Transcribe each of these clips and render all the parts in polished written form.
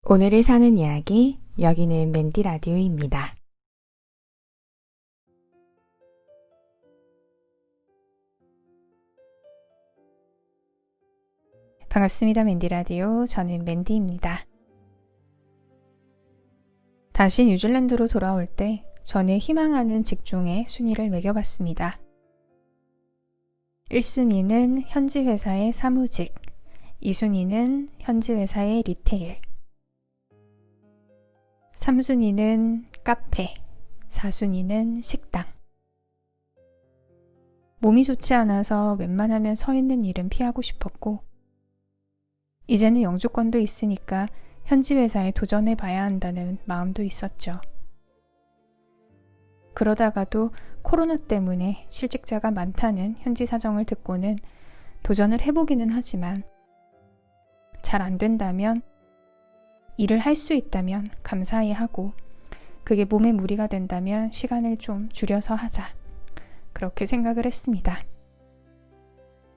오늘을 사는 이야기, 여기는 맨디 라디오입니다. 반갑습니다. 맨디 라디오. 저는 맨디입니다. 다시 뉴질랜드로 돌아올 때 저는 희망하는 직종의 순위를 매겨봤습니다. 1순위는 현지 회사의 사무직, 2순위는 현지 회사의 리테일, 3순위는 카페, 4순위는 식당. 몸이 좋지 않아서 웬만하면 서 있는 일은 피하고 싶었고, 이제는 영주권도 있으니까 현지 회사에 도전해 봐야 한다는 마음도 있었죠. 그러다가도 코로나 때문에 실직자가 많다는 현지 사정을 듣고는 도전을 해보기는 하지만 잘 안 된다면 일을 할 수 있다면 감사히 하고 그게 몸에 무리가 된다면 시간을 좀 줄여서 하자. 그렇게 생각을 했습니다.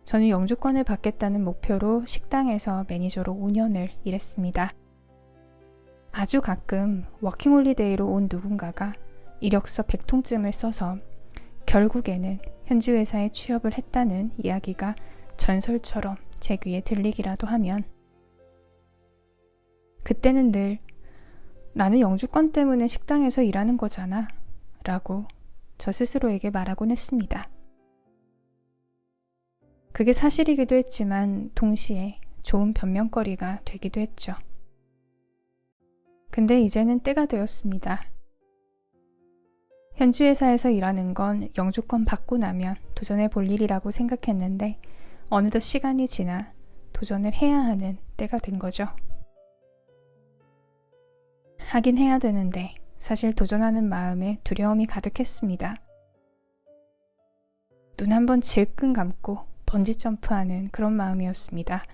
저는 영주권을 받겠다는 목표로 식당에서 매니저로 5년을 일했습니다. 아주 가끔 워킹홀리데이로 온 누군가가 이력서 100통쯤을 써서 결국에는 현지 회사에 취업을 했다는 이야기가 전설처럼 제 귀에 들리기라도 하면 그때는 늘 나는 영주권 때문에 식당에서 일하는 거잖아 라고 저 스스로에게 말하곤 했습니다. 그게 사실이기도 했지만 동시에 좋은 변명거리가 되기도 했죠. 근데 이제는 때가 되었습니다. 현지 회사에서 일하는 건 영주권 받고 나면 도전해 볼 일이라고 생각했는데 어느덧 시간이 지나 도전을 해야 하는 때가 된 거죠. 하긴 해야 되는데 사실 도전하는 마음에 두려움이 가득했습니다. 눈 한번 질끈 감고 번지점프하는 그런 마음이었습니다.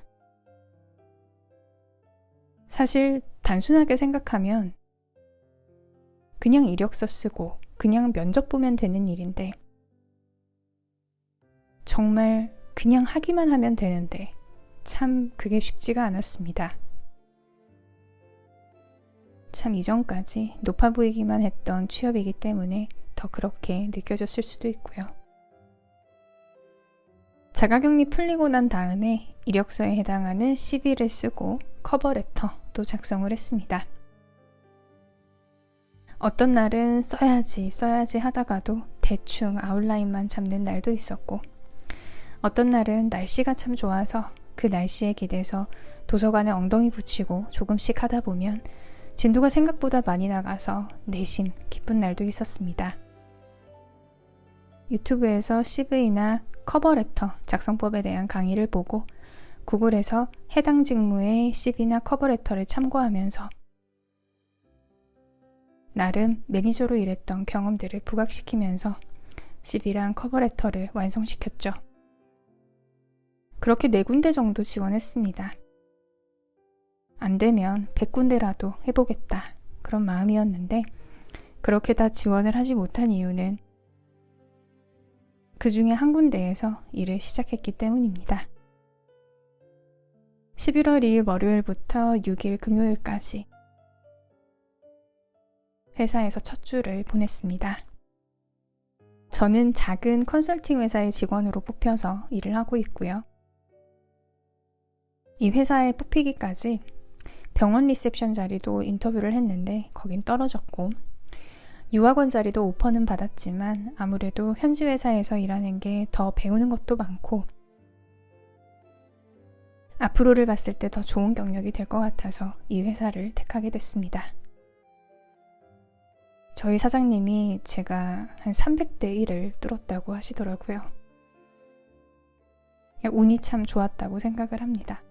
사실 단순하게 생각하면 그냥 이력서 쓰고 그냥 면접 보면 되는 일인데 정말 그냥 하기만 하면 되는데 참 그게 쉽지가 않았습니다. 참 이전까지 높아 보이기만 했던 취업이기 때문에 더 그렇게 느껴졌을 수도 있고요. 자가격리 풀리고 난 다음에 이력서에 해당하는 CV를 쓰고 커버레터도 작성을 했습니다. 어떤 날은 써야지 하다가도 대충 아웃라인만 잡는 날도 있었고, 어떤 날은 날씨가 참 좋아서 그 날씨에 기대서 도서관에 엉덩이 붙이고 조금씩 하다 보면 진도가 생각보다 많이 나가서 내심 기쁜 날도 있었습니다. 유튜브에서 CV나 커버레터 작성법에 대한 강의를 보고 구글에서 해당 직무의 CV나 커버레터를 참고하면서 나름 매니저로 일했던 경험들을 부각시키면서 CV랑 커버레터를 완성시켰죠. 그렇게 4군데 정도 지원했습니다. 안 되면 100군데라도 해보겠다. 그런 마음이었는데 그렇게 다 지원을 하지 못한 이유는 그 중에 한 군데에서 일을 시작했기 때문입니다. 11월 2일 월요일부터 6일 금요일까지 회사에서 첫 주를 보냈습니다. 저는 작은 컨설팅 회사의 직원으로 뽑혀서 일을 하고 있고요. 이 회사에 뽑히기까지 병원 리셉션 자리도 인터뷰를 했는데 거긴 떨어졌고, 유학원 자리도 오퍼는 받았지만 아무래도 현지 회사에서 일하는 게 더 배우는 것도 많고 앞으로를 봤을 때 더 좋은 경력이 될 것 같아서 이 회사를 택하게 됐습니다. 저희 사장님이 제가 한 300대 1을 뚫었다고 하시더라고요. 운이 참 좋았다고 생각을 합니다.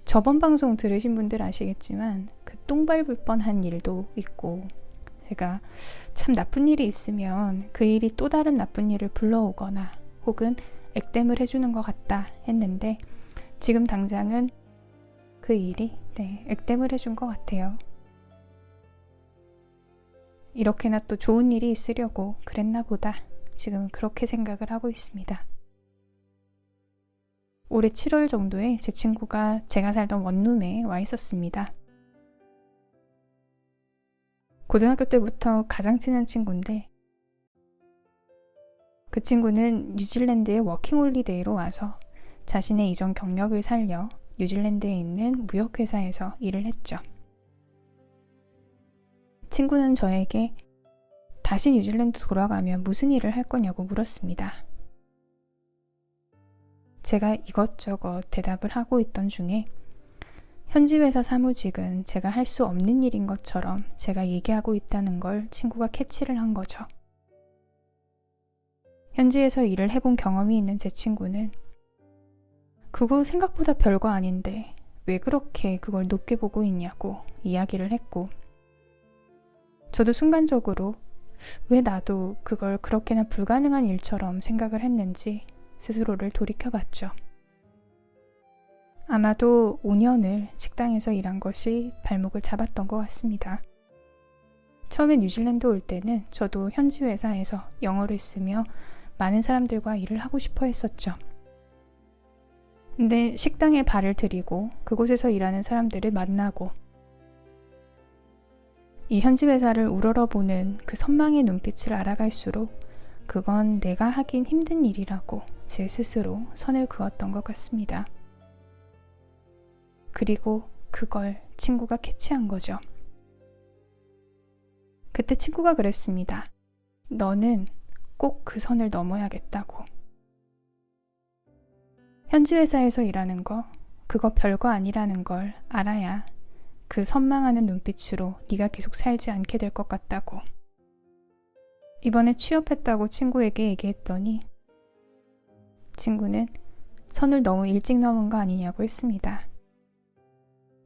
저번 방송 들으신 분들 아시겠지만 그 똥 밟을 뻔한 일도 있고, 제가 참 나쁜 일이 있으면 그 일이 또 다른 나쁜 일을 불러오거나 혹은 액땜을 해주는 것 같다 했는데 지금 당장은 그 일이 액땜을 해준 것 같아요. 이렇게나 또 좋은 일이 있으려고 그랬나 보다. 지금 그렇게 생각을 하고 있습니다. 올해 7월 정도에 제 친구가 제가 살던 원룸에 와 있었습니다. 고등학교 때부터 가장 친한 친구인데 그 친구는 뉴질랜드에 워킹홀리데이로 와서 자신의 이전 경력을 살려 뉴질랜드에 있는 무역회사에서 일을 했죠. 친구는 저에게 다시 뉴질랜드 돌아가면 무슨 일을 할 거냐고 물었습니다. 제가 이것저것 대답을 하고 있던 중에 현지 회사 사무직은 제가 할 수 없는 일인 것처럼 제가 얘기하고 있다는 걸 친구가 캐치를 한 거죠. 현지에서 일을 해본 경험이 있는 제 친구는 그거 생각보다 별거 아닌데 왜 그렇게 그걸 높게 보고 있냐고 이야기를 했고, 저도 순간적으로 왜 나도 그걸 그렇게나 불가능한 일처럼 생각을 했는지 스스로를 돌이켜봤죠. 아마도 5년을 식당에서 일한 것이 발목을 잡았던 것 같습니다. 처음에 뉴질랜드 올 때는 저도 현지 회사에서 영어를 쓰며 많은 사람들과 일을 하고 싶어 했었죠. 근데 식당에 발을 들이고 그곳에서 일하는 사람들을 만나고 이 현지 회사를 우러러보는 그 선망의 눈빛을 알아갈수록 그건 내가 하긴 힘든 일이라고 제 스스로 선을 그었던 것 같습니다. 그리고 그걸 친구가 캐치한 거죠. 그때 친구가 그랬습니다. 너는 꼭 그 선을 넘어야겠다고. 현지 회사에서 일하는 거, 그거 별거 아니라는 걸 알아야 그 선망하는 눈빛으로 네가 계속 살지 않게 될 것 같다고. 이번에 취업했다고 친구에게 얘기했더니 친구는 선을 너무 일찍 넘은 거 아니냐고 했습니다.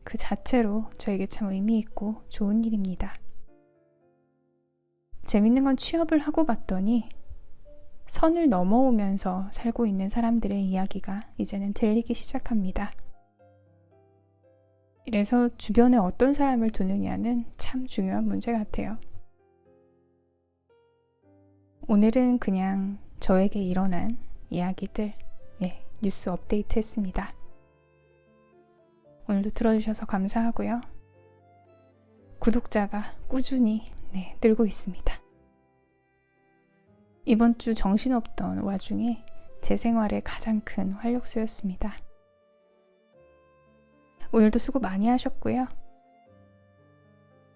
그 자체로 저에게 참 의미 있고 좋은 일입니다. 재밌는 건 취업을 하고 봤더니 선을 넘어오면서 살고 있는 사람들의 이야기가 이제는 들리기 시작합니다. 이래서 주변에 어떤 사람을 두느냐는 참 중요한 문제 같아요. 오늘은 그냥 저에게 일어난 이야기들, 뉴스 업데이트 했습니다. 오늘도 들어주셔서 감사하고요. 구독자가 꾸준히 늘고 있습니다. 이번 주 정신없던 와중에 제 생활의 가장 큰 활력소였습니다. 오늘도 수고 많이 하셨고요.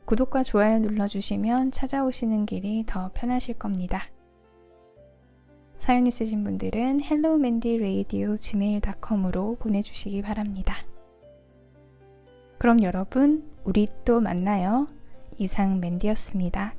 구독과 좋아요 눌러주시면 찾아오시는 길이 더 편하실 겁니다. 사연 있으신 분들은 hellomandyradio@gmail.com으로 보내주시기 바랍니다. 그럼 여러분, 우리 또 만나요. 이상 맨디였습니다.